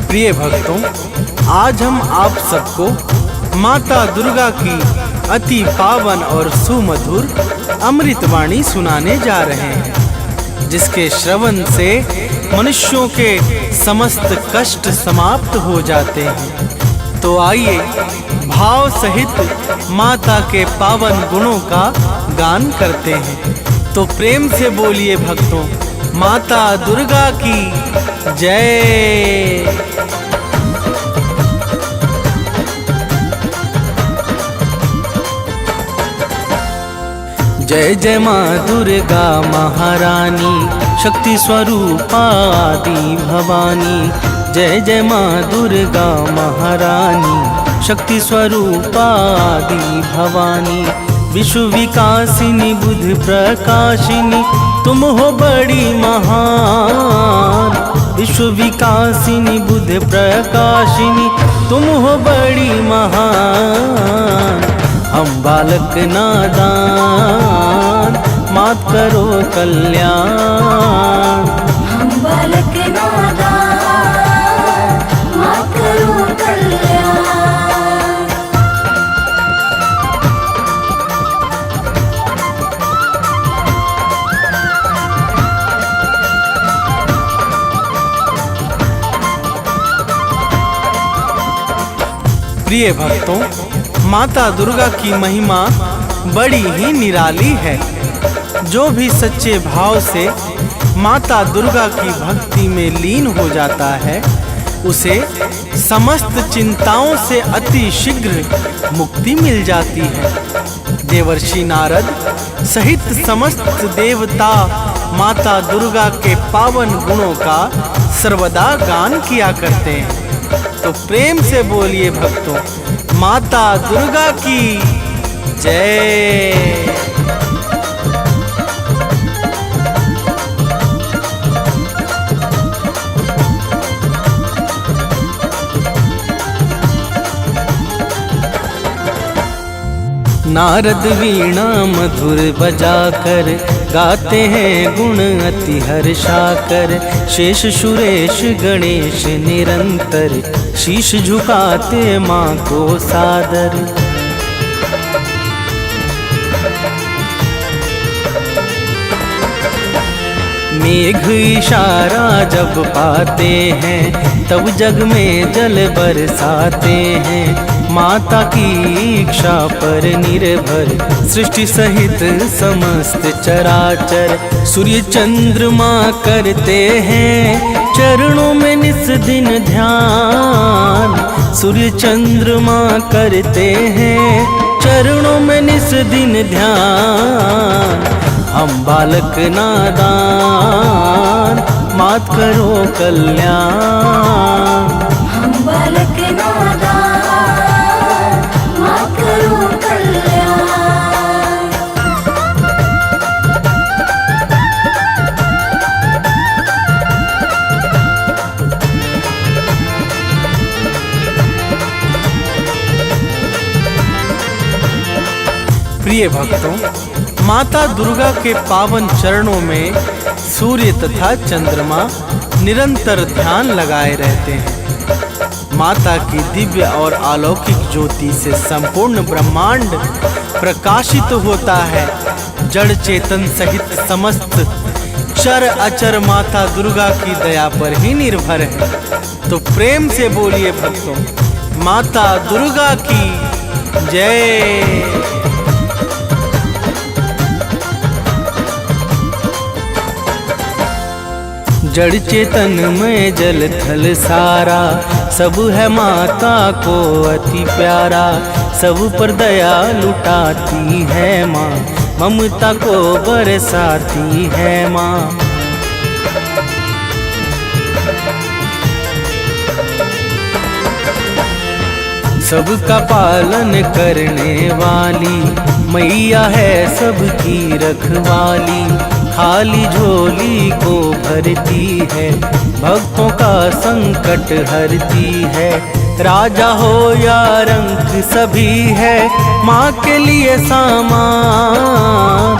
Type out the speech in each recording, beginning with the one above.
प्रिय भक्तों, आज हम आप सबको माता दुर्गा की अति पावन और सुमधुर अमृतवाणी सुनाने जा रहे हैं, जिसके श्रवण से मनुष्यों के समस्त कष्ट समाप्त हो जाते हैं। तो आइए भाव सहित माता के पावन गुणों का गान करते हैं। तो प्रेम से बोलिए भक्तों, माता दुर्गा की जय। जय जय माँ दुर्गा महारानी, शक्ति स्वरूपा आदि भवानी। जय जय माँ दुर्गा महारानी, शक्ति स्वरूपा आदि भवानी। विश्व विकासिनी बुद्ध प्रकाशिनी, तुम हो बड़ी महान। विश्व विकासिनी बुद्ध प्रकाशिनी, तुम हो बड़ी महान। हम बालक नादान, मात करो कल्याण। हम बालक नादान, मात करो कल्याण। प्रिय भक्तों, माता दुर्गा की महिमा बड़ी ही निराली है। जो भी सच्चे भाव से माता दुर्गा की भक्ति में लीन हो जाता है, उसे समस्त चिंताओं से अति शीघ्र मुक्ति मिल जाती है। देवर्षि नारद सहित समस्त देवता माता दुर्गा के पावन गुणों का सर्वदा गान किया करते हैं। तो प्रेम से बोलिए भक्तों, माता दुर्गा की जय। नारद वीणा मधुर बजाकर गाते हैं गुण अति हर्षाकर। शेष सुरेश गणेश निरंतर शीश झुकाते माँ को सादर। मेघ इशारा जब पाते हैं, तब जग में जल बरसाते हैं। माता की इच्छा पर निर्भर सृष्टि सहित समस्त चराचर। सूर्य चंद्रमा करते हैं चरणों में निस दिन ध्यान। सूर्य चंद्रमा करते हैं चरणों में निस दिन ध्यान। हम बालक नादान, मात करो कल्याण। हम बालक नादान, मात करो कल्याण। प्रिय भक्तों, माता दुर्गा के पावन चरणों में सूर्य तथा चंद्रमा निरंतर ध्यान लगाए रहते हैं। माता की दिव्य और अलौकिक ज्योति से संपूर्ण ब्रह्मांड प्रकाशित होता है। जड़ चेतन सहित समस्त चर अचर माता दुर्गा की दया पर ही निर्भर है। तो प्रेम से बोलिए भक्तों, माता दुर्गा की जय। जड़ चेतन में जल थल सारा, सब है माता को अति प्यारा। सब पर दया लुटाती है माँ, ममता को बरसाती है माँ। सबका पालन करने वाली मैया है सबकी रखवाली। खाली झोली को भरती है, भक्तों का संकट हरती है। राजा हो या रंक सभी है माँ के लिए सामान।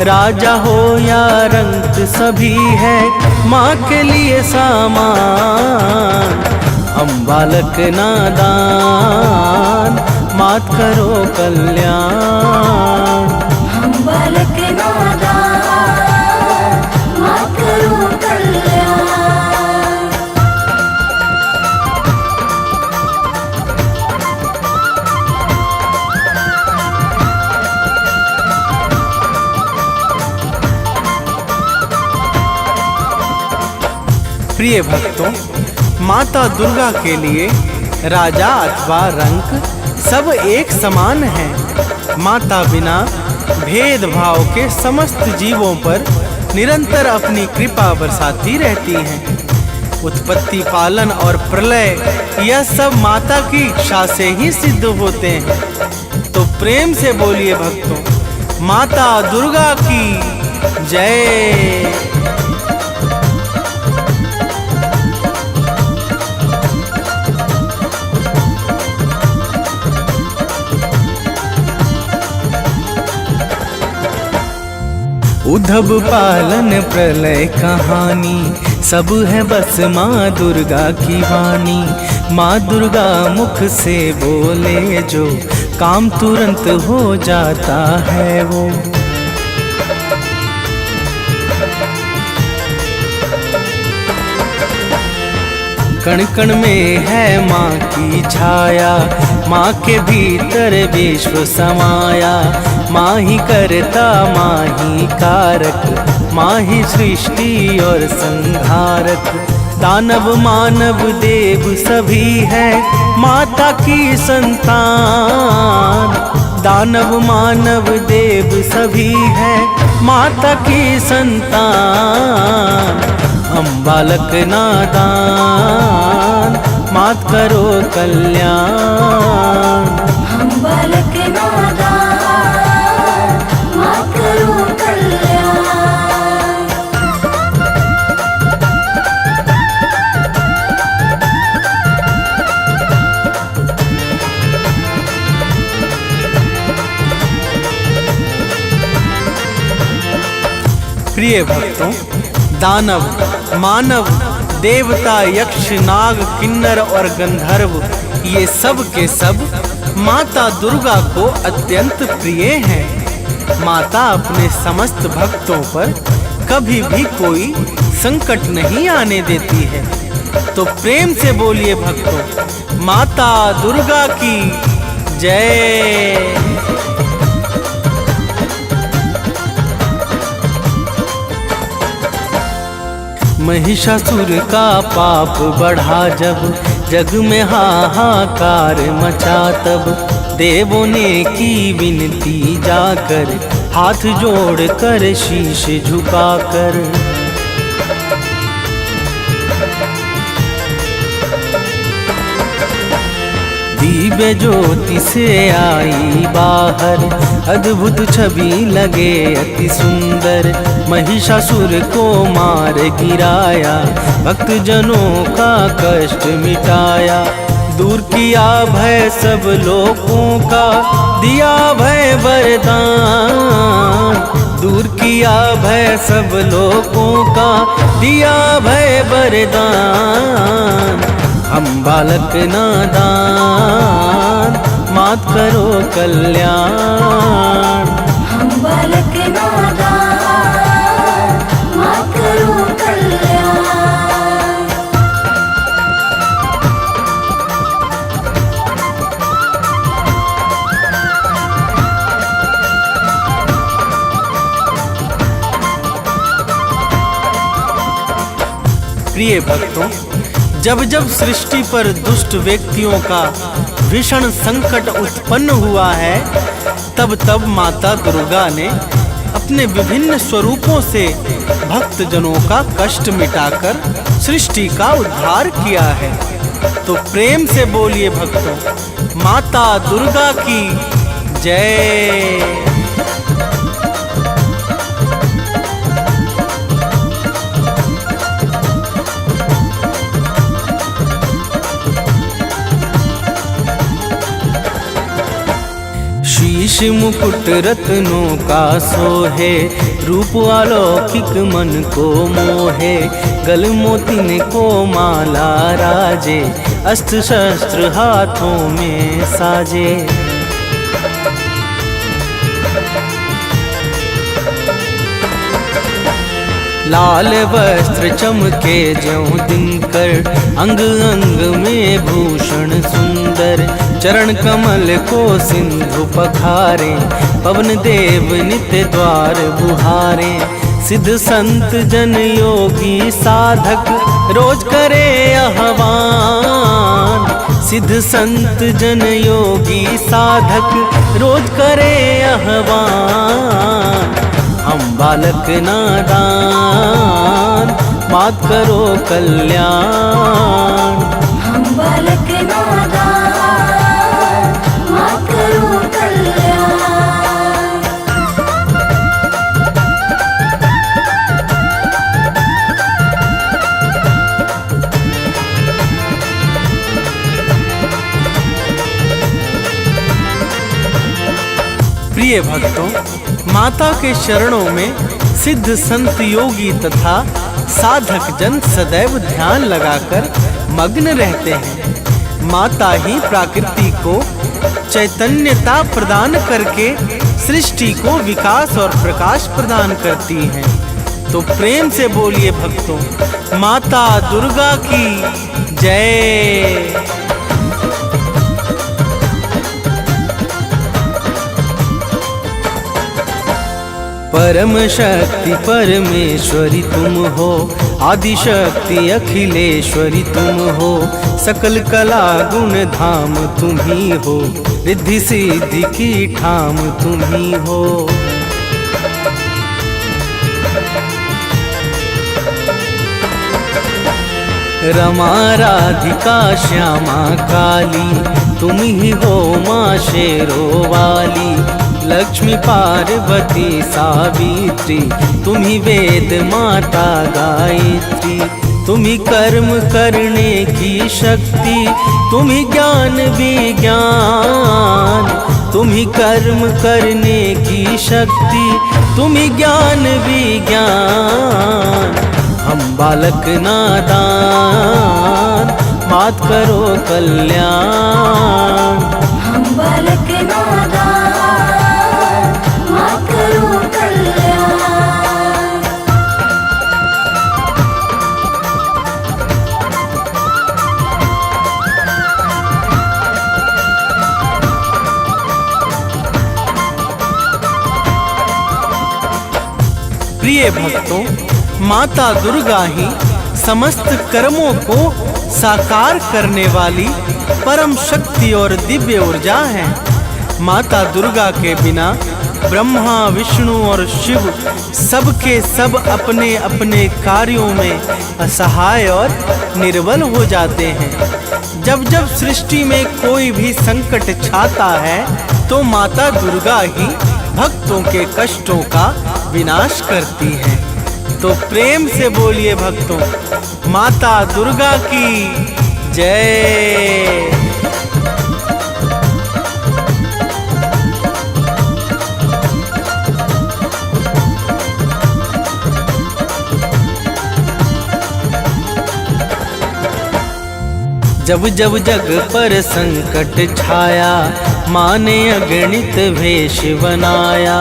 राजा हो या रंक सभी है माँ के लिए सामान। हम बालक नादान, मात करो कल्याण। हम बालक नादान, मात करो कल्याण। प्रिय भक्तों, माता दुर्गा के लिए राजा अथवा रंक सब एक समान हैं। माता बिना भेदभाव के समस्त जीवों पर निरंतर अपनी कृपा बरसाती रहती हैं। उत्पत्ति, पालन और प्रलय यह सब माता की इच्छा से ही सिद्ध होते हैं। तो प्रेम से बोलिए भक्तों, माता दुर्गा की जय। उद्धव पालन प्रलय कहानी सब है बस माँ दुर्गा की वाणी। माँ दुर्गा मुख से बोले जो काम तुरंत हो जाता है वो। कण कण में है माँ की छाया, माँ के भीतर विश्व समाया। माँ ही करता माँ ही कारक, माँ ही सृष्टि और संहारक। दानव मानव देव सभी है माता की संतान। दानव मानव देव सभी है माता की संतान। हम बालक नादान, मात करो कल्याण। हम बालक नादान, मात करो कल्याण। प्रिय भक्तों, दानव मानव देवता यक्ष नाग किन्नर और गंधर्व ये सब के सब माता दुर्गा को अत्यंत प्रिय हैं। माता अपने समस्त भक्तों पर कभी भी कोई संकट नहीं आने देती है। तो प्रेम से बोलिए भक्तों, माता दुर्गा की जय। महिषासुर का पाप बढ़ा जब जग में हाहाकार मचा, तब देवों ने की विनती जाकर हाथ जोड़कर शीश झुकाकर। दिव्य ज्योति से आई बाहर, अद्भुत छवि लगे अति सुंदर। महिषासुर को मार गिराया, भक्त जनों का कष्ट मिटाया। दूर किया भय सब लोगों का, दिया भय वरदान। दूर किया भय सब लोगों का, दिया भय वरदान। हम बालक नादान, मात करो कल्याण। हम बालक नादान, मात करो कल्याण। प्रिय भक्तों, जब जब सृष्टि पर दुष्ट व्यक्तियों का भीषण संकट उत्पन्न हुआ है, तब तब माता दुर्गा ने अपने विभिन्न स्वरूपों से भक्त जनों का कष्ट मिटाकर सृष्टि का उद्धार किया है। तो प्रेम से बोलिए भक्तों, माता दुर्गा की जय। शीश मुकुट रत्नों का सोहे, रूप अलौकिक मन को मोहे। गल मोतिन को माला राजे, अस्त्र शस्त्र हाथों में साजे। लाल वस्त्र चमके ज्यों दिनकर, अंग अंग में भूषण सुंदर। चरण कमल को सिंधु पखारे, पवन देव नित्य द्वार बुहारे। सिद्ध संत जन योगी साधक, रोज करे आह्वान। सिद्ध संत जन योगी साधक, रोज करे आह्वान। हम बालक नादान, मात करो कल्याण। हम बालक नादान, मात करो कल्याण। प्रिय भक्तों, माता के चरणों में सिद्ध संत योगी तथा साधक जन सदैव ध्यान लगाकर मग्न रहते हैं। माता ही प्रकृति को चैतन्यता प्रदान करके सृष्टि को विकास और प्रकाश प्रदान करती हैं। तो प्रेम से बोलिए भक्तों, माता दुर्गा की जय। परम शक्ति परमेश्वरी तुम हो, आदि शक्ति अखिलेश्वरी तुम हो। सकल कला गुण धाम तुम ही हो, रिद्धि सिद्धि की ठाम तुम ही हो। रमा राधिका श्यामा काली, तुम ही हो माँ शेरों वाली। लक्ष्मी पार्वती सावित्री, तुम ही वेद माता गायत्री। तुम ही कर्म करने की शक्ति, तुम ही ज्ञान विज्ञान। तुम ही कर्म करने की शक्ति, तुम ही ज्ञान विज्ञान। हम बालक नादान, मात करो कल्याण। हम बालक नादान, मात करो कल्याण। प्रिय भक्तों, माता दुर्गा ही समस्त कर्मों को साकार करने वाली परम शक्ति और दिव्य ऊर्जा है। माता दुर्गा के बिना ब्रह्मा विष्णु और शिव सबके सब अपने अपने कार्यों में असहाय और निर्बल हो जाते हैं। जब जब सृष्टि में कोई भी संकट छाता है तो माता दुर्गा ही भक्तों के कष्टों का विनाश करती है। तो प्रेम से बोलिए भक्तों, माता दुर्गा की जय। जब जब जग पर संकट छाया, माँ ने अगणित वेश बनाया।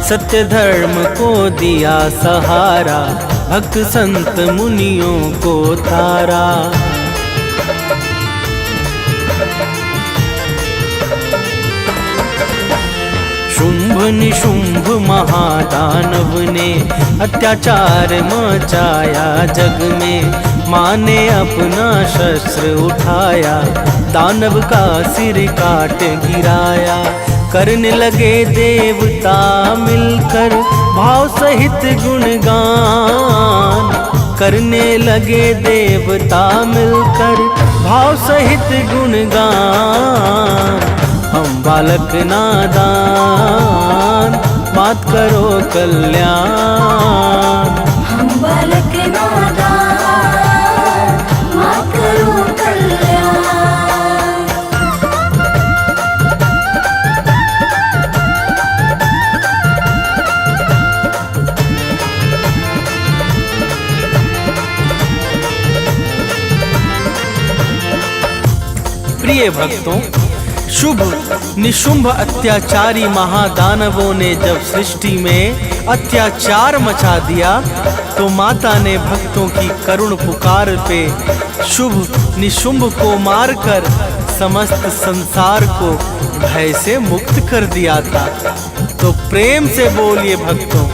सत्य धर्म को दिया सहारा, भक्त संत मुनियों को तारा। शुंभ निशुंभ महादानव ने अत्याचार मचाया जग में। माँ ने अपना शस्त्र उठाया, दानव का सिर काट गिराया। करने लगे देवता मिलकर भाव सहित गुणगान। करने लगे देवता मिलकर भाव सहित गुणगान। हम बालक नादान, मात करो कल्याण। हम बालक नादान, मात करो कल्याण। प्रिय भक्तों, शुभ निशुंभ अत्याचारी महादानवों ने जब सृष्टि में अत्याचार मचा दिया तो माता ने भक्तों की करुण पुकार पे शुभ निशुंभ को मारकर समस्त संसार को भय से मुक्त कर दिया था। तो प्रेम से बोलिए भक्तों,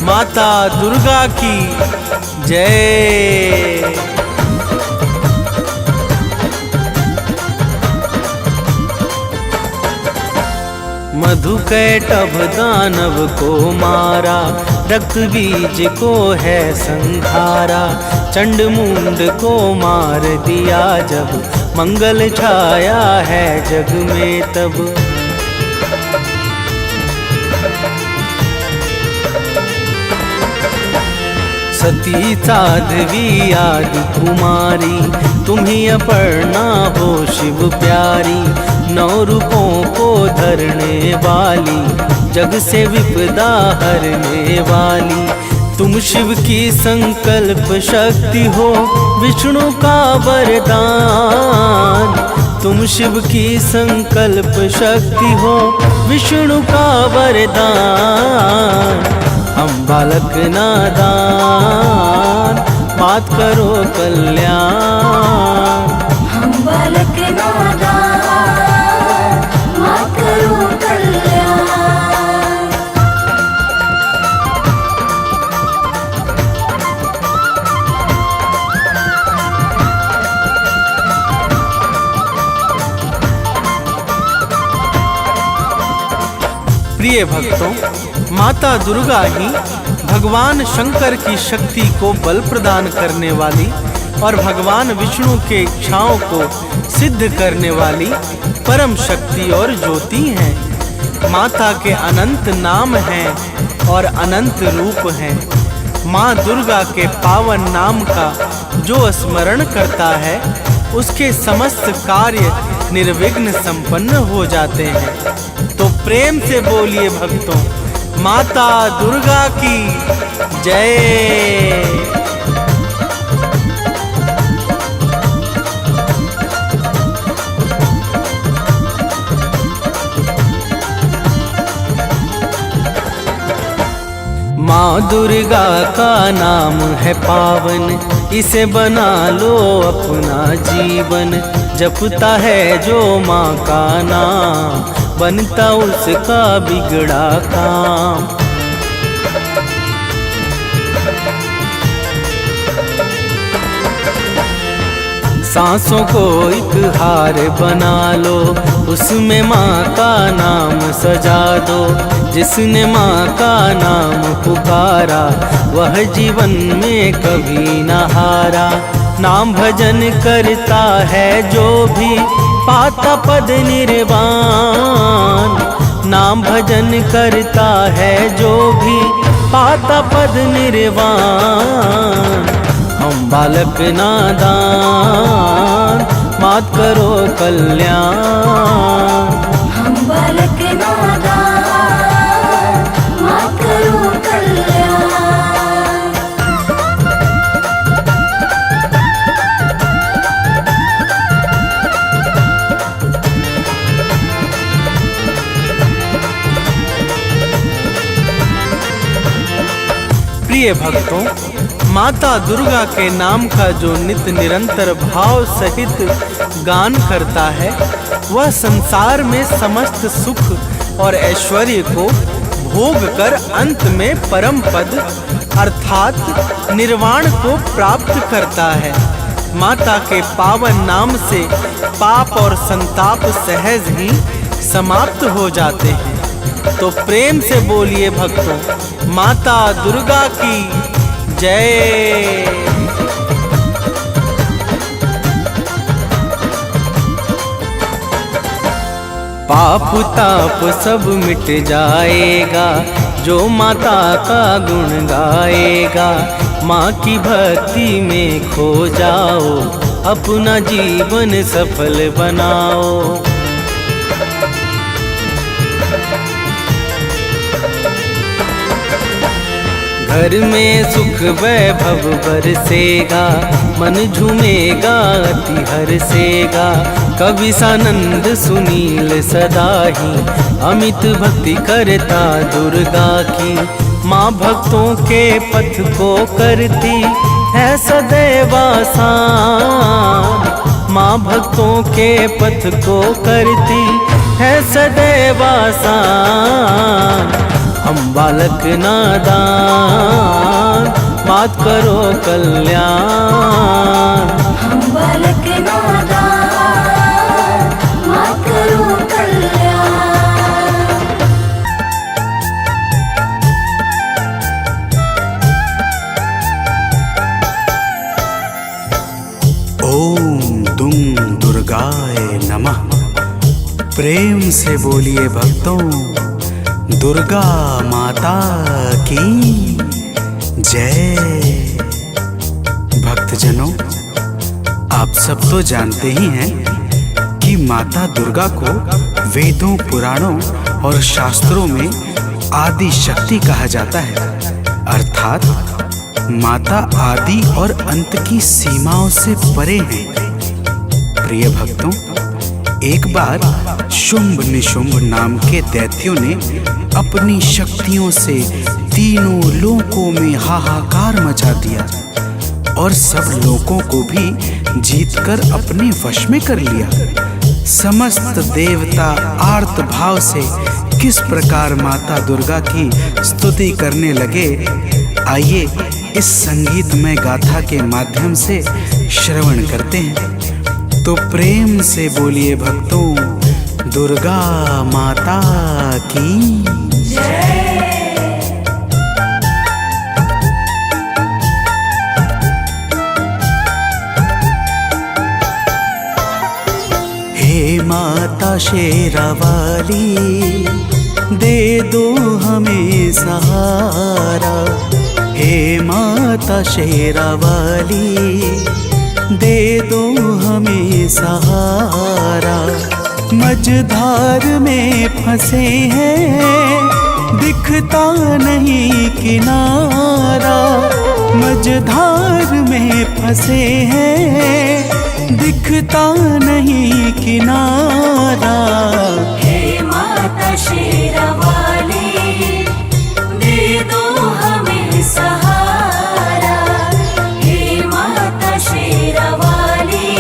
माता दुर्गा की जय। मधुकैटभ दानव को मारा, रक्त बीज को है संहारा। चंड मुंड को मार दिया जब, मंगल छाया है जग में तब। सती साध्वी आदि कुमारी, तुम्ही अपर्णा हो शिव प्यारी। 9 रूपों को धरने वाली, जग से विपदा हरने वाली। तुम शिव की संकल्प शक्ति हो, विष्णु का वरदान। तुम शिव की संकल्प शक्ति हो, विष्णु का वरदान। हम बालक नादान, मात करो कल्याण। हम बालक नादान, मात करो कल्याण। प्रिय भक्तों, माता दुर्गा ही भगवान शंकर की शक्ति को बल प्रदान करने वाली और भगवान विष्णु के इच्छाओं को सिद्ध करने वाली परम शक्ति और ज्योति हैं। माता के अनंत नाम हैं और अनंत रूप हैं। माँ दुर्गा के पावन नाम का जो स्मरण करता है, उसके समस्त कार्य निर्विघ्न संपन्न हो जाते हैं। तो प्रेम से बोलिए भक्तों, माता दुर्गा की जय। माँ दुर्गा का नाम है पावन, इसे बना लो अपना जीवन। जपता है जो माँ का नाम, बनता उसका बिगड़ा काम। सांसों को एक हार बना लो, उसमें माँ का नाम सजा दो। जिसने माँ का नाम पुकारा, वह जीवन में कभी न हारा। नाम भजन करता है जो भी, पाता पद निर्वाण। नाम भजन करता है जो भी, पाता पद निर्वाण। हम बालक नादान, मात करो कल्याण। हम बालक नादान, मात करो कल्याण। प्रिय भक्तों, माता दुर्गा के नाम का जो नित्य निरंतर भाव सहित गान करता है, वह संसार में समस्त सुख और ऐश्वर्य को भोग कर अंत में परम पद अर्थात निर्वाण को प्राप्त करता है। माता के पावन नाम से पाप और संताप सहज ही समाप्त हो जाते हैं। तो प्रेम से बोलिए भक्तों, माता दुर्गा की जय। पाप ताप सब मिट जाएगा, जो माता का गुण गाएगा। माँ की भक्ति में खो जाओ, अपना जीवन सफल बनाओ। घर में सुख वैभव बरसेगा, मन झूमेगा अति हर्षेगा। कवि सानंद सुनील सदा ही अमित भक्ति करता दुर्गा की। माँ भक्तों के पथ को करती है सदैव आसान, माँ भक्तों के पथ को करती है सदैव आसान। हम बालक नादान मात करो कल्याण, हम बालक नादान मात करो कल्याण। ओम दुम दुर्गाय नमः। प्रेम से बोलिए भक्तों, दुर्गा माता की जय। भक्तजनों, आप सब तो जानते ही हैं कि माता दुर्गा को वेदों, पुराणों और शास्त्रों में आदि शक्ति कहा जाता है, अर्थात माता आदि और अंत की सीमाओं से परे हैं। प्रिय भक्तों, एक बार शुंभ निशुंभ नाम के दैत्यों ने अपनी शक्तियों से तीनों लोकों में हाहाकार मचा दिया और सब लोगों को भी जीतकर अपने वश में कर लिया। समस्त देवता आर्त भाव से किस प्रकार माता दुर्गा की स्तुति करने लगे, आइए इस संगीतमय गाथा के माध्यम से श्रवण करते हैं। तो प्रेम से बोलिए भक्तों, दुर्गा माता की जय। हे माता शेरावाली, दे दो हमें सहारा। हे माता शेरावाली, दे दो हमें सहारा। मझधार में फंसे हैं, दिखता नहीं किनारा। मझधार में फंसे हैं, दिखता नहीं किनारा। हे माता शेरावाली, दे दो हमें सहारा। हे माता शेरावाली,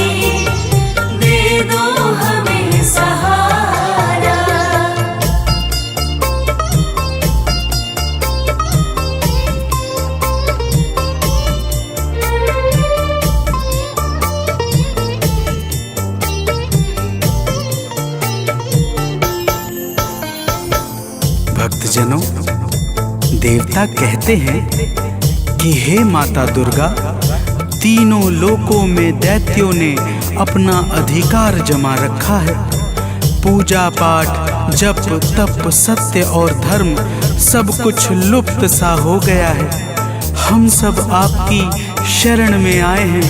दे दो हमें सहारा। भक्तजनों, देवता कहते हैं कि हे माता दुर्गा, तीनों लोकों में दैत्यों ने अपना अधिकार जमा रखा है। पूजा पाठ, जप तप, सत्य और धर्म सब कुछ लुप्त सा हो गया है। हम सब आपकी शरण में आए हैं।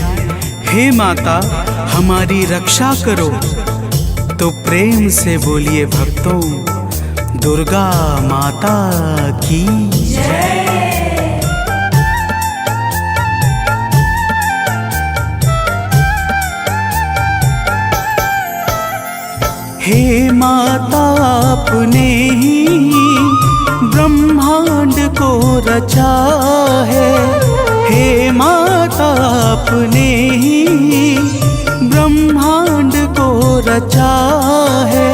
हे माता, हमारी रक्षा करो। तो प्रेम से बोलिए भक्तों, दुर्गा माता की जय। हे माता, आपने ही ब्रह्मांड को रचा है। हे माता, आपने ही ब्रह्मांड को रचा है।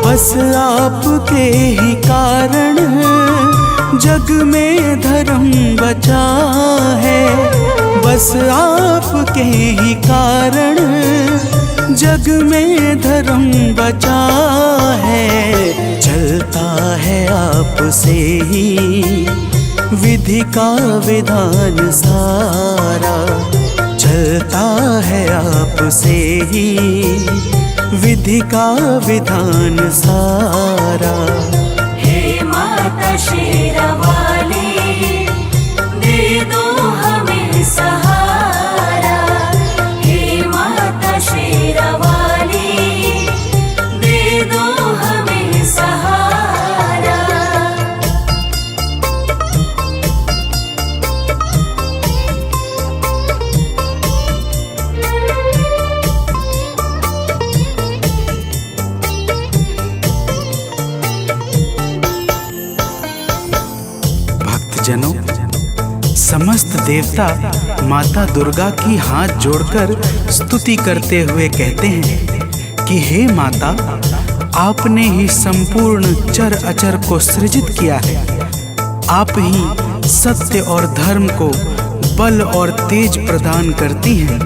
बस आपके ही कारण जग में धर्म बचा है। बस आपके ही कारण जग में धर्म बचा है। चलता है आपसे ही विधि का विधान सारा। चलता है आपसे ही विधि का विधान सारा। हे माता शेरावाली, दे दो हमें सहारा। हे माता शेरावाली, दे दो हमें सहारा। समस्त देवता माता दुर्गा की हाथ जोड़कर स्तुति करते हुए कहते हैं कि हे माता, आपने ही संपूर्ण चर अचर को सृजित किया है। आप ही सत्य और धर्म को बल और तेज प्रदान करती हैं।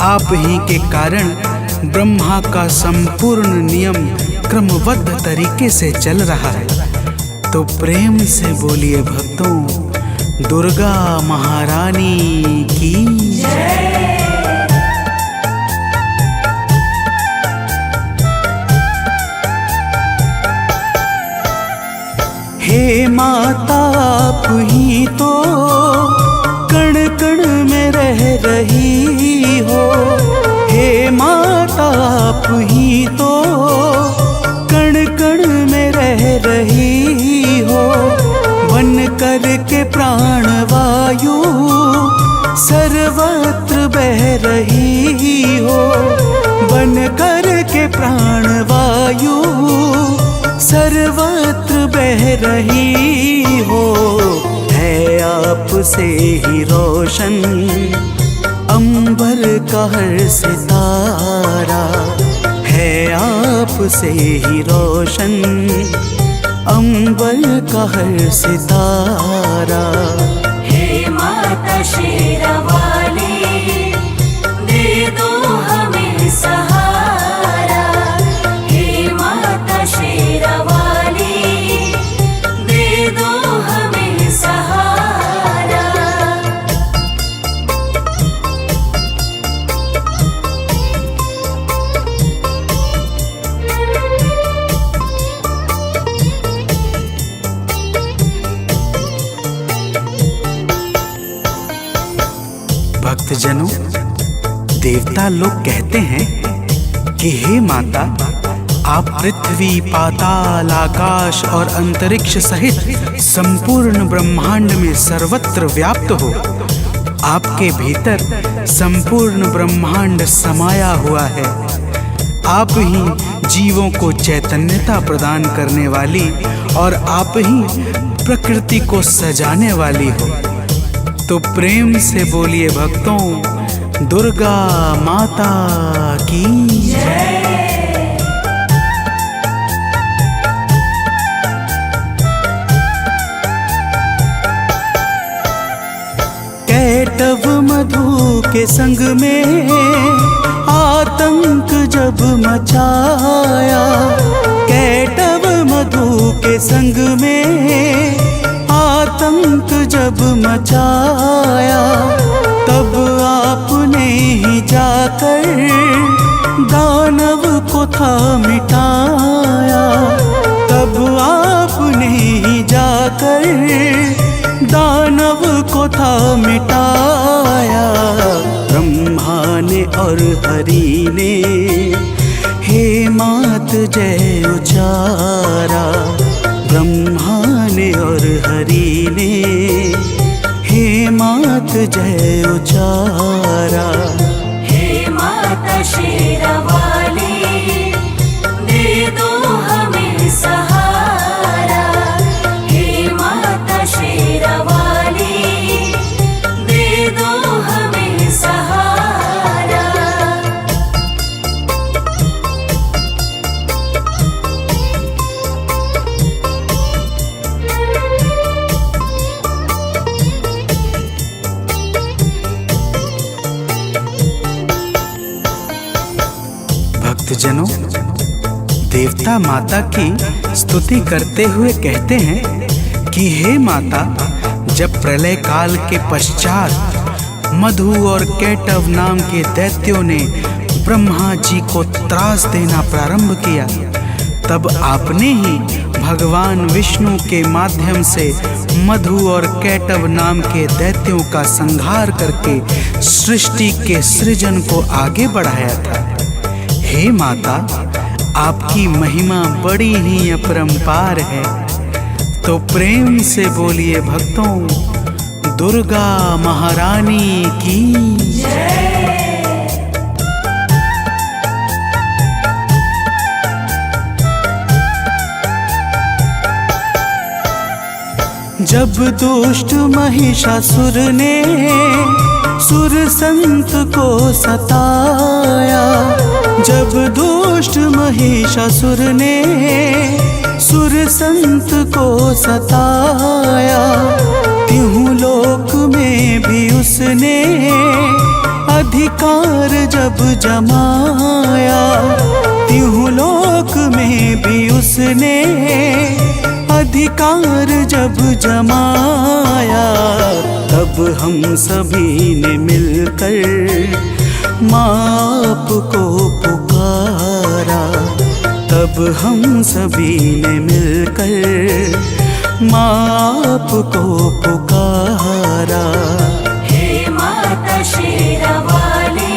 आप ही के कारण ब्रह्मा का संपूर्ण नियम क्रमबद्ध तरीके से चल रहा है। तो प्रेम से बोलिए भक्तों, दुर्गा महारानी की जय। हे माता, आप ही तो कण कण में रह रही हो। हे माता, आप ही तो कण कण में रह रही हो। बन कर के प्राण वायु सर्वत्र बह रही हो। बन कर के प्राण वायु सर्वत्र बह रही हो। है आपसे ही रोशन अंबर का हर सितारा। है आपसे ही रोशन अंबर का हर सितारा। हे माता शेरावाली, दे दो हमें सहारा। हे माता शेरावाली, दे दो हमें सहारा। भक्तजनों, देवता लोग कहते हैं कि हे माता, आप पृथ्वी, पाताल, आकाश और अंतरिक्ष सहित संपूर्ण ब्रह्मांड में सर्वत्र व्याप्त हो। आपके भीतर संपूर्ण ब्रह्मांड समाया हुआ है। आप ही जीवों को चैतन्यता प्रदान करने वाली और आप ही प्रकृति को सजाने वाली हो। तो प्रेम से बोलिए भक्तों, दुर्गा माता की जय। कैटव मधु के संग में आतंक जब मचाया। कैटव मधु के संग में आतंक जब मचाया। तब आपने ही जाकर दानव को था मिटाया। तब आपने ही जाकर दानव को था मिटाया। ब्रह्मा ने और हरि ने हे मात जय उचारा। ब्रह्मा ने और हरि ने हे मात जय उचारा। हे माता शेरावाली, दे दो हमें सहारा। हे माता शेरावाली, दे दो हमें सहारा। भक्तजनों, देवता माता की स्तुति करते हुए कहते हैं कि हे माता, जब प्रलय काल के पश्चात मधु और कैटव नाम के दैत्यों ने ब्रह्मा जी को त्रास देना प्रारंभ किया, तब आपने ही भगवान विष्णु के माध्यम से मधु और कैटव नाम के दैत्यों का संहार करके सृष्टि के सृजन को आगे बढ़ाया था। हे माता, आपकी महिमा बड़ी ही अपरंपार है। तो प्रेम से बोलिए भक्तों, दुर्गा महारानी की जय। जब दुष्ट महिषासुर ने सुर संत को सताया, जब दुष्ट महिषासुर ने सुर संत को सताया, तिहु लोक में भी उसने अधिकार जब जमाया, तिहु लोक में भी उसने अधिकार जब जमाया, तब हम सभी ने मिलकर माप को पुकारा, तब हम सभी ने मिलकर माप को पुकारा। हे माता शेरावाली,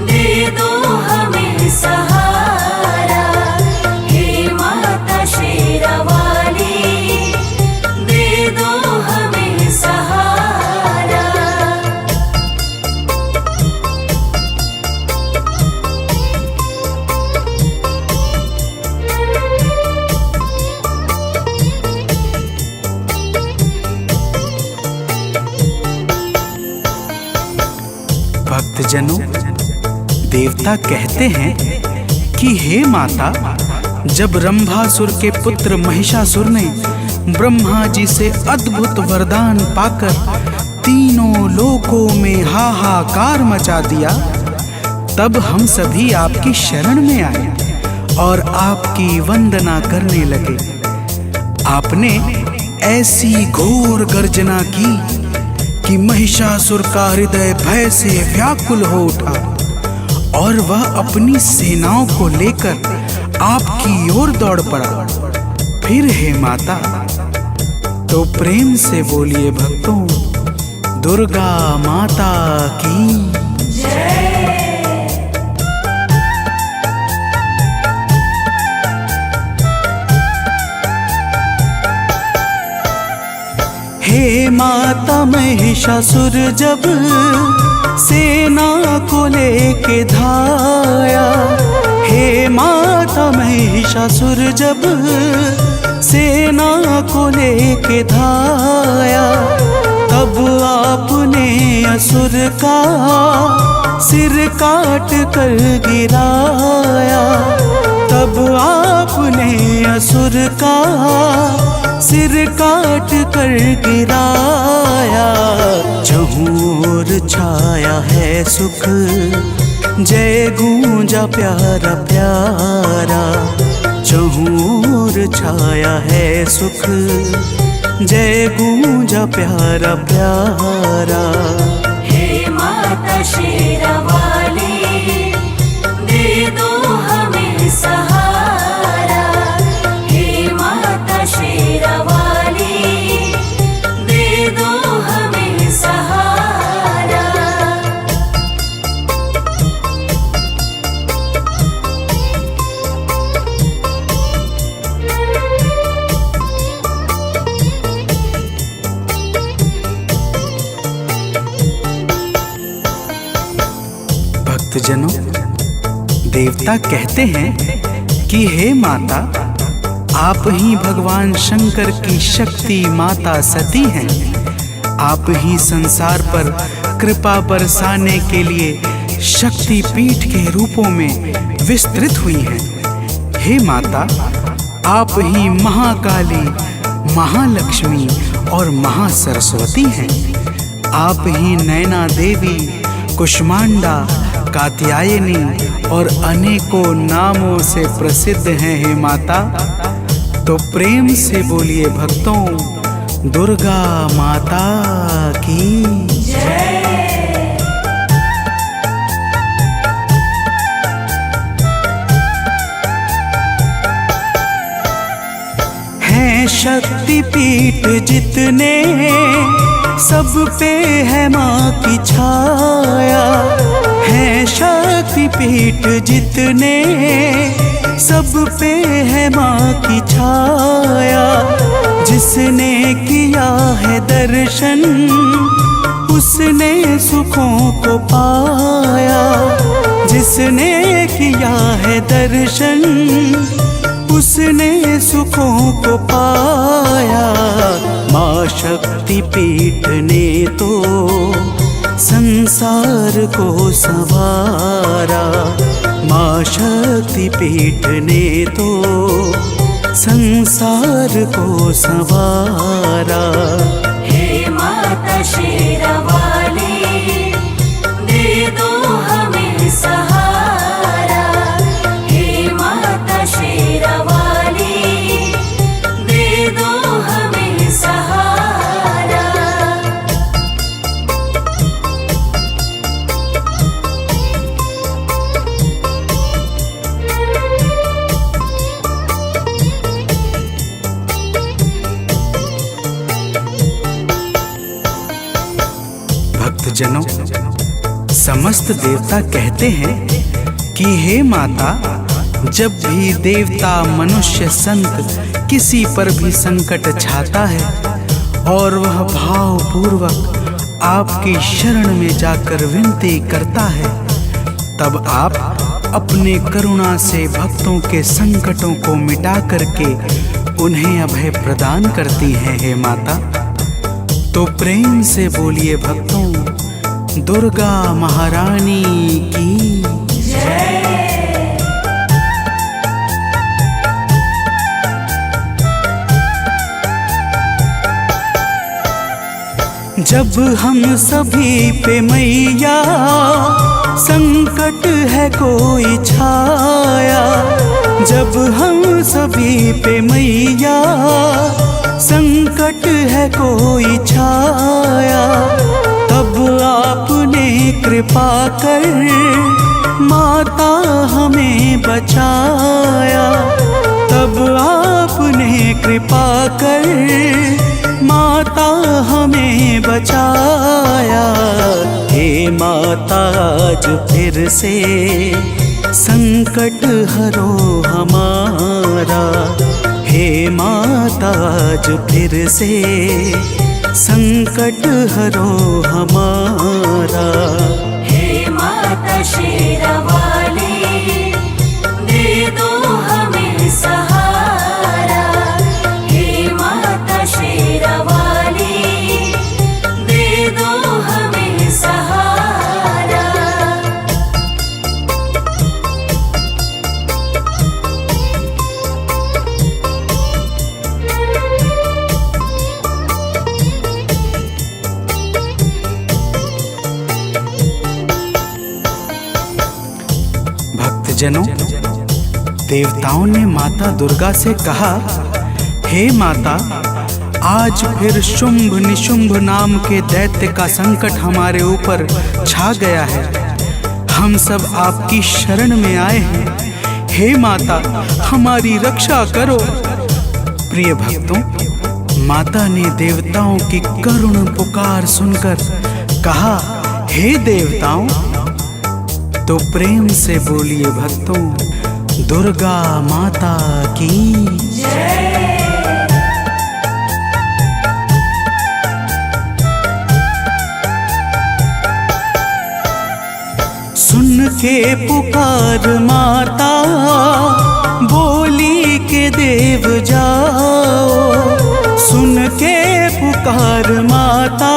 दे दो हमें सहारा। हे माता शेरावाली, दे दो हमें सहारा। भक्तजनों, देवता कहते हैं कि हे माता, जब रंभासुर के पुत्र महिषासुर ने ब्रह्मा जी से अद्भुत वरदान पाकर तीनों लोकों में हाहाकार मचा दिया, तब हम सभी आपकी शरण में आए और आपकी वंदना करने लगे। आपने ऐसी घोर गर्जना की कि महिषासुर का हृदय भय से व्याकुल हो उठा और वह अपनी सेनाओं को लेकर आपकी ओर दौड़ पड़ा। फिर हे माता, तो प्रेम से बोलिए भक्तों, दुर्गा माता की जय। हे माता, महिषासुर जब सेना को लेके धाया, हे माता, महिषासुर जब सेना को लेके धाया, तब आपने असुर का सिर काट कर गिराया, तब आपने असुर का सिर काट कर गिराया। जहूर छाया है सुख, जय गूंजा प्यारा प्यारा, जहूर छाया है सुख, जय गूंजा प्यारा प्यारा। हे माता शेरावाली, दे दो हमें सहारा। हे माता शेरावाली, दे दो हमें सहारा। भक्तजनों, देवता कहते हैं कि हे माता, आप ही भगवान शंकर की शक्ति माता सती हैं। आप ही संसार पर कृपा बरसाने के लिए शक्ति पीठ के रूपों में विस्तृत हुई हैं। हे माता, आप ही महाकाली, महालक्ष्मी और महासरस्वती हैं। आप ही नैना देवी, कुष्मांडा, कात्यायनी और अनेकों नामों से प्रसिद्ध हैं। हे माता, तो प्रेम से बोलिए भक्तों, दुर्गा माता की जय। हैं शक्ति पीठ जितने, सब पे है माँ की छाया। हैं शक्ति पीठ जितने, सब पे है माँ की छाया। जिसने किया है दर्शन, उसने सुखों को पाया। जिसने किया है दर्शन, उसने सुखों को पाया। माँ शक्ति पीठ ने तो संसार को संवारा। माँ शक्ति पीठ ने तो संसार को संवारा। हे माता शेरावाली, दे दो हमें सहारा। हे माता शेरावाली, दे दो हमें सहारा। भक्तजनों, समस्त देवता कहते हैं कि हे माता, जब भी देवता मनुष्य संत किसी पर भी संकट छाता है और वह भाव पूर्वक आपकी शरण में जाकर विनती करता है, तब आप अपने करुणा से भक्तों के संकटों को मिटा करके उन्हें अभय प्रदान करती हैं। हे माता, तो प्रेम से बोलिए भक्तों, दुर्गा महारानी की जय। जब हम सभी पे मैया संकट है कोई छाया, जब हम सभी पे मैया संकट है कोई छाया, तब आपने कृपा कर माता हमें बचाया। तब आपने कृपा कर माता हमें बचाया। हे माता, आज फिर से संकट हरो हमारा। हे माता, आज फिर से संकट हरो हमारा। हे माता शेरावाली, दे दो हमें सहारा। हे माता शेरावाली, दे दो हमें सहारा। भक्तजनों, देवताओं ने माता दुर्गा से कहा, हे माता, आज फिर शुंभ निशुंभ नाम के दैत्य का संकट हमारे ऊपर छा गया है। हम सब आपकी शरण में आए हैं। हे माता, हमारी रक्षा करो। प्रिय भक्तों, माता ने देवताओं की करुण पुकार सुनकर कहा, हे देवताओं, तो प्रेम से बोलिए भक्तों, दुर्गा माता की जय। सुन के पुकार माता, बोली के देव जाओ। सुन के पुकार माता,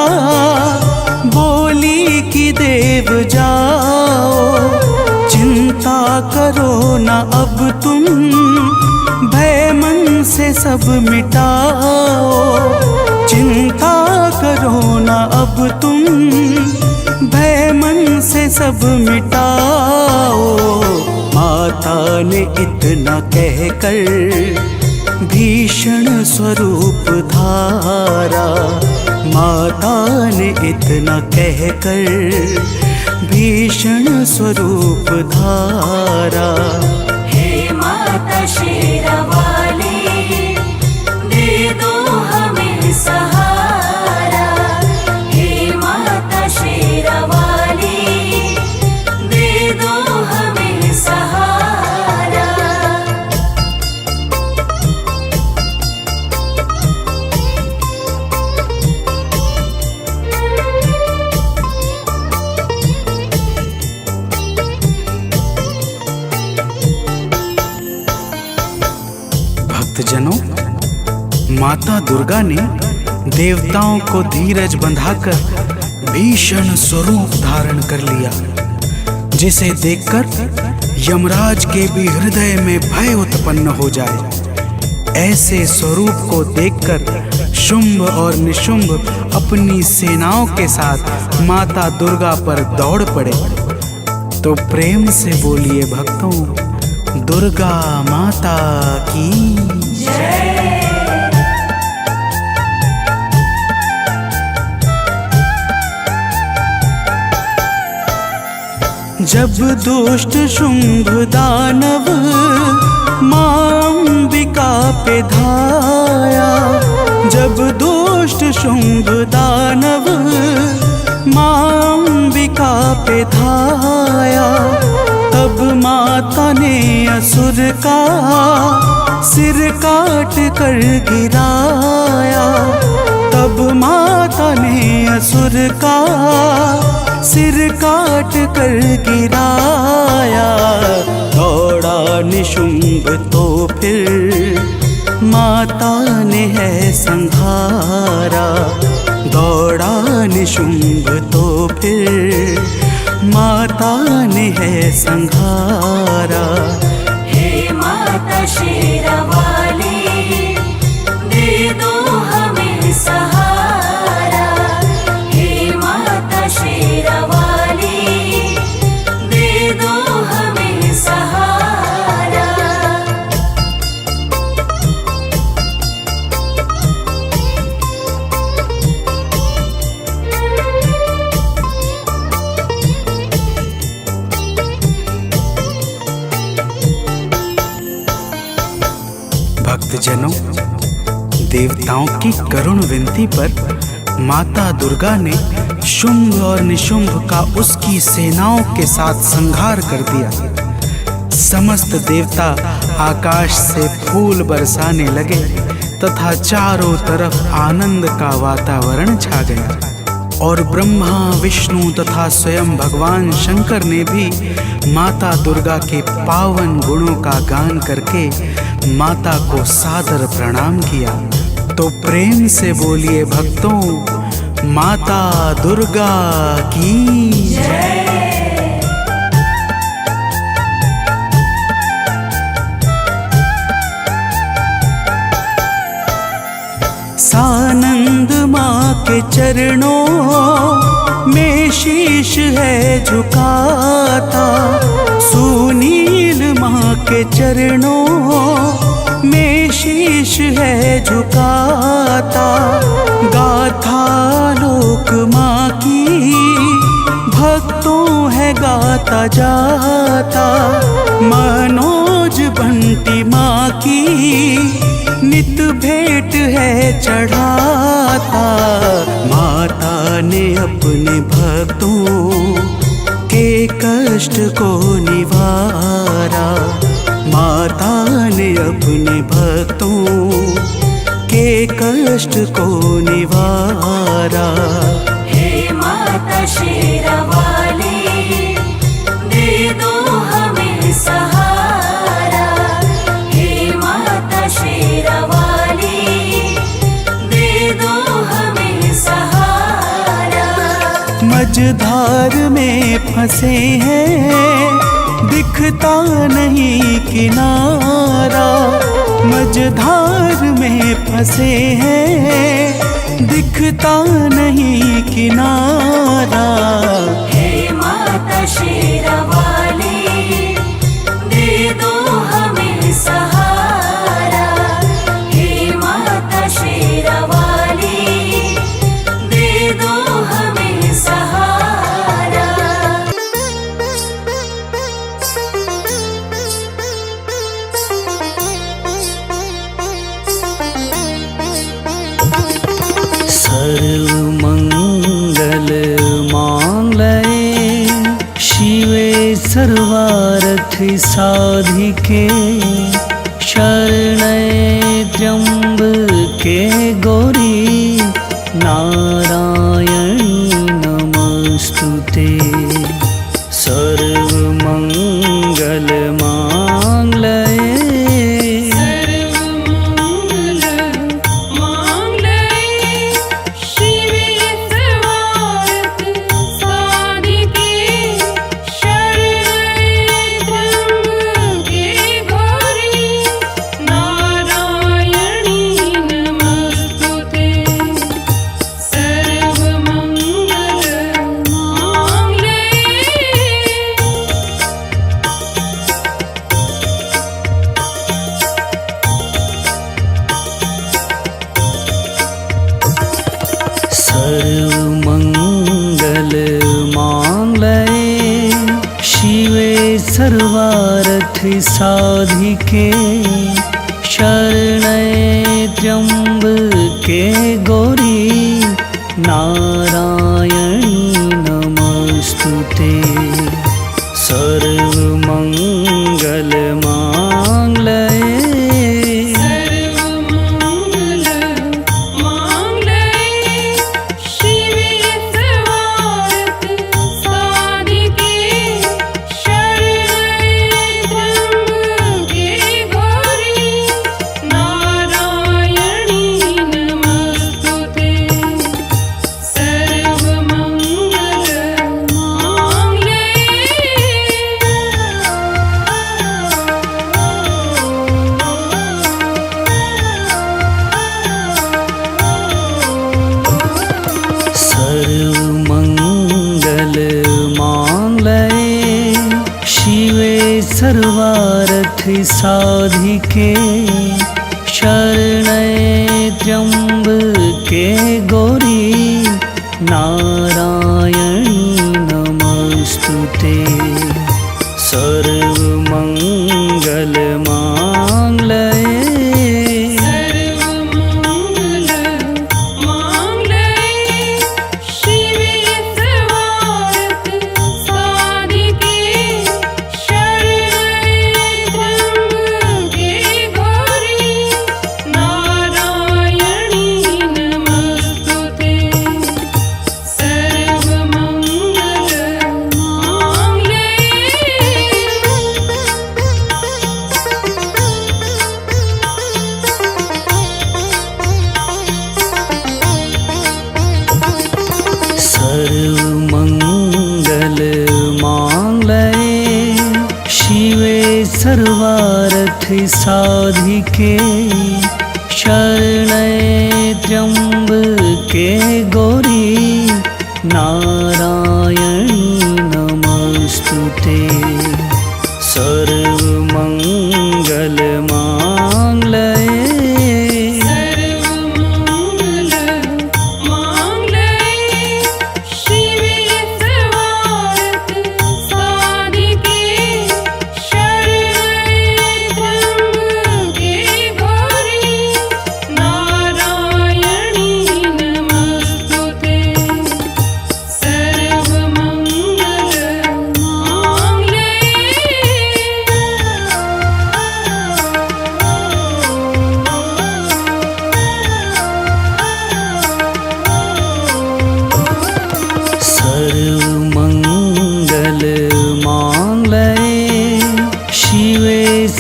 बोली की देव जाओ। चिंता करो ना अब तुम, भय मन से सब मिटाओ। चिंता करो ना अब तुम, भय मन से सब मिटाओ। माता ने इतना कहकर भीषण स्वरूप धारा। माता ने इतना कहकर भीषण स्वरूप धारा। हे माता शेरावाली, दे दो हमें सहारा। हे माता शेरावाली, दे दो हमें सहारा। भक्तजनों, माता दुर्गा ने देवताओं को धीरज बंधाकर भीषण स्वरूप धारण कर लिया, जिसे देखकर यमराज के भी हृदय में भय उत्पन्न हो जाए। ऐसे स्वरूप को देखकर शुंभ और निशुंभ अपनी सेनाओं के साथ माता दुर्गा पर दौड़ पड़े। तो प्रेम से बोलिए भक्तों, दुर्गा माता की जय। जब दुष्ट शुंभ दानव मां अंबिका पे धाया, जब दुष्ट शुंभ दानव मां अंबिका पे धाया, तब माता ने असुर का सिर काट कर गिराया, तब माता ने असुर का सिर काट कर गिराया। दौड़ा निशुंभ तो फिर माता ने है संहारा, दौड़ा निशुंभ तो फिर माता ने है संहारा। हे माता शेरावाली, दे दो हमें सहारा। हे माता शेरावाली, दे दो हमें सहारा। भक्तजनों, देवताओं की करुण विनती पर माता दुर्गा ने शुंभ और निशुंभ का उसकी सेनाओं के साथ संहार कर दिया। समस्त देवता आकाश से फूल बरसाने लगे तथा चारों तरफ आनंद का वातावरण छा गया। और ब्रह्मा, विष्णु तथा स्वयं भगवान शंकर ने भी माता दुर्गा के पावन गुणों का गान करके माता को सादर प्रणाम किया। तो प्रेम से बोलिए भक्तों, माता दुर्गा की जय। सानंद माँ के चरणों में शीश है झुकाता, सुनील माँ के चरणों में शीश है झुकाता। गाथा लोक माँ की भक्तों है गाता जाता, मनोज बंटी माँ की नित भेंट है चढ़ाता। माता ने अपने भक्तों के कष्ट को निवारा, माता ने अपने भक्तों के कष्ट को निवारा। हे माता शेरावाली, दे दो हमें सहारा। हे माता शेरावाली, दे दो हमें सहारा। मझधार में फंसे हैं, दिखता नहीं किनारा, मझधार में फंसे हैं, दिखता नहीं किनारा। हे माता शेरावाली, दे दो हमें सहारा। हे माता शेरावाली, दे दो हमें सहारा। सर्वमंगल मांगल्ये शिवे सर्वार्थ साधिके, शरण्ये त्र्यंबके गौरी नारायणी नमस्तुते। सर्वमंगल मांगल्ये साधिके शरण्ये त्र्यम्बके गौरी नारायणी नमस्तुते। सर्वमङ्गलमाङ्गल्ये सर्वार्थ साधिके शरण्ये त्र्यम्बके गौरी नारायणी नमस्तुते। सर्वमङ्गलमाङ्गल्ये सर्वार्थ साधिके शरण्ये त्र्यम्बके गौरी नारायणी नमस्तुते। सर्वमङ्गलमाङ्गल्ये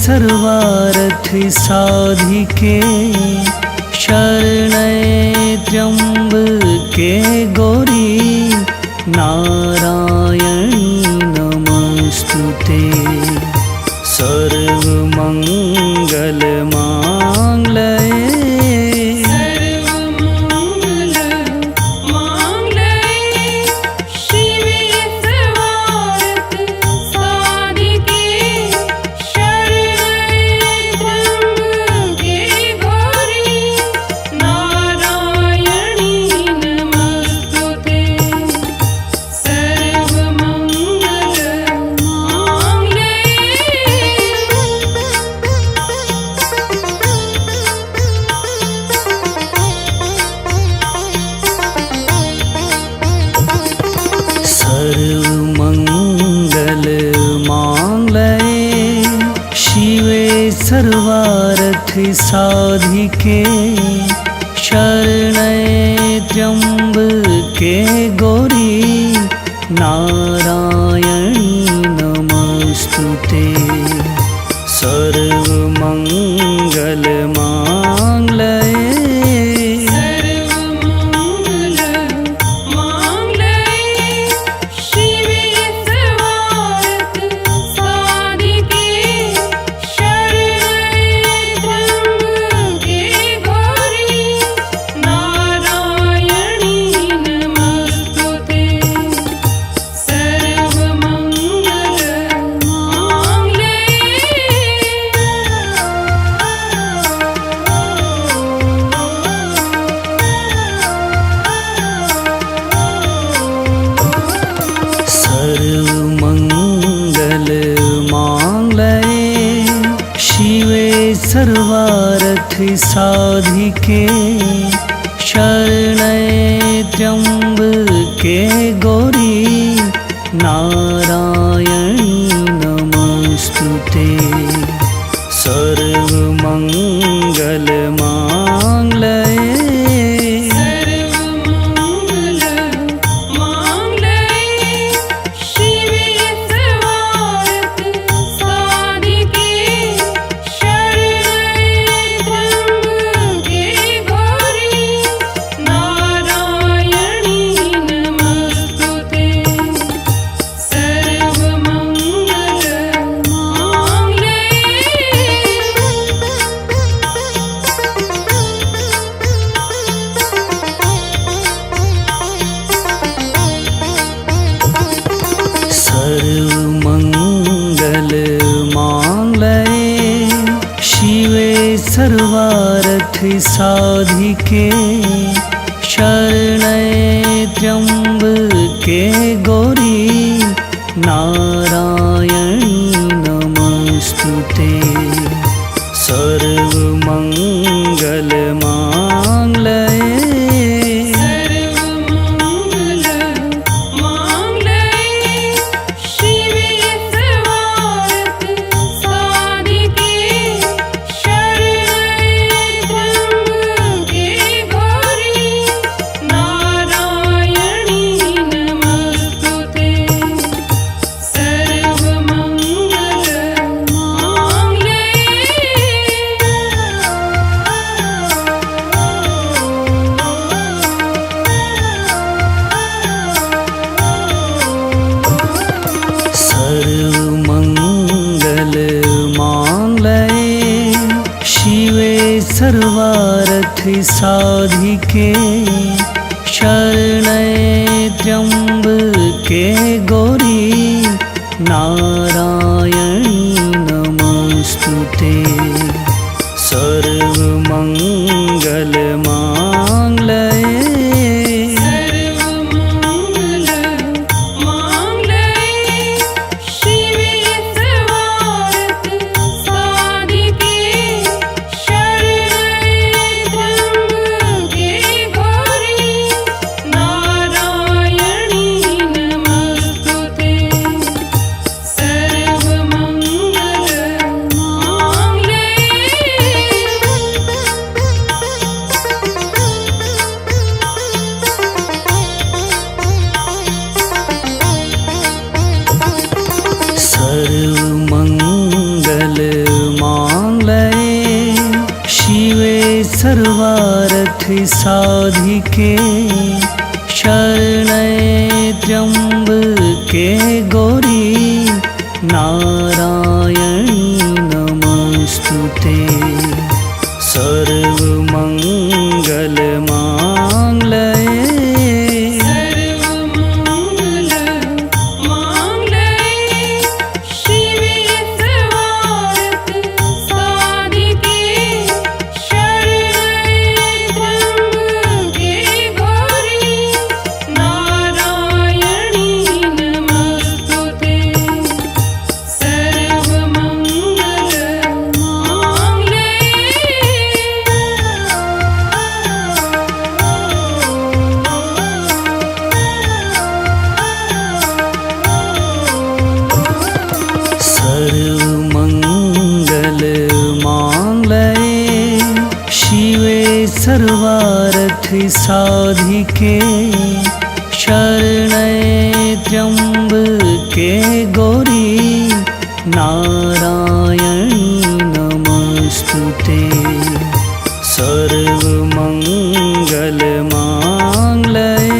सर्वार्थ साधिके शरण्ये त्र्यम्बके गौरी नारायणी नमस्तुते। सर्वमङ्गलमाङ्गल्ये सर्वार्थ साधिके शरण्ये त्र्यम्बके गौरी नारायणी नमस्तुते। सर्वमङ्गलमाङ्गल्ये Sir साधिके शरण्ये त्र्यंबके गौरी नारायणी नमस्तुते। सर्वमंगल मांगल्ये सर्वमंगल मांगल्ये शिवे सर्वार्थ साधिके शरण्ये त्र्यंबके गौरी नारायणी नमस्तुते। सर्वमंगल मांगल्ये सर्वमंगल मांगल्ये शिवे सर्वार्थ साधिके शरण्ये त्र्यंबके गौरी नारायणी नमस्तुते। सर्वमंगल मांगल्ये सर्वमंगल मांगल्ये शिवे सर्वार्थ साधिके शरण्ये त्र्यंबके गौरी नारायणी नमस्तुते। सर्वमंगल मांगल्ये सर्वमंगल मांगल्ये शिवे सर्वार्थ साधिके शरण्ये त्र्यंबके गौरी नारायणी नमस्तुते। सर्वमंगल मांगल्ये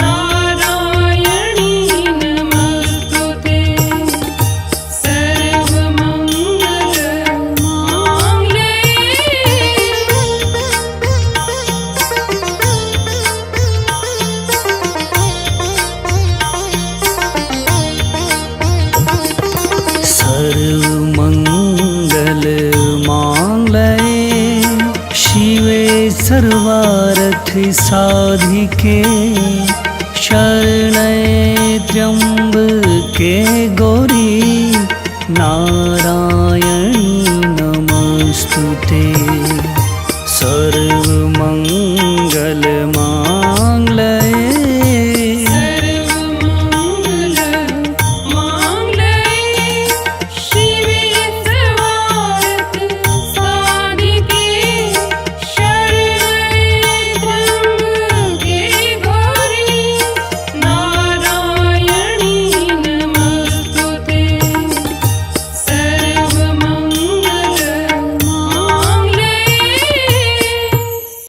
नारायणी नमस्तुते। साधिके शरण्ये त्र्यंबके गौरी नारायणी नमस्तुते। सर्वमंगल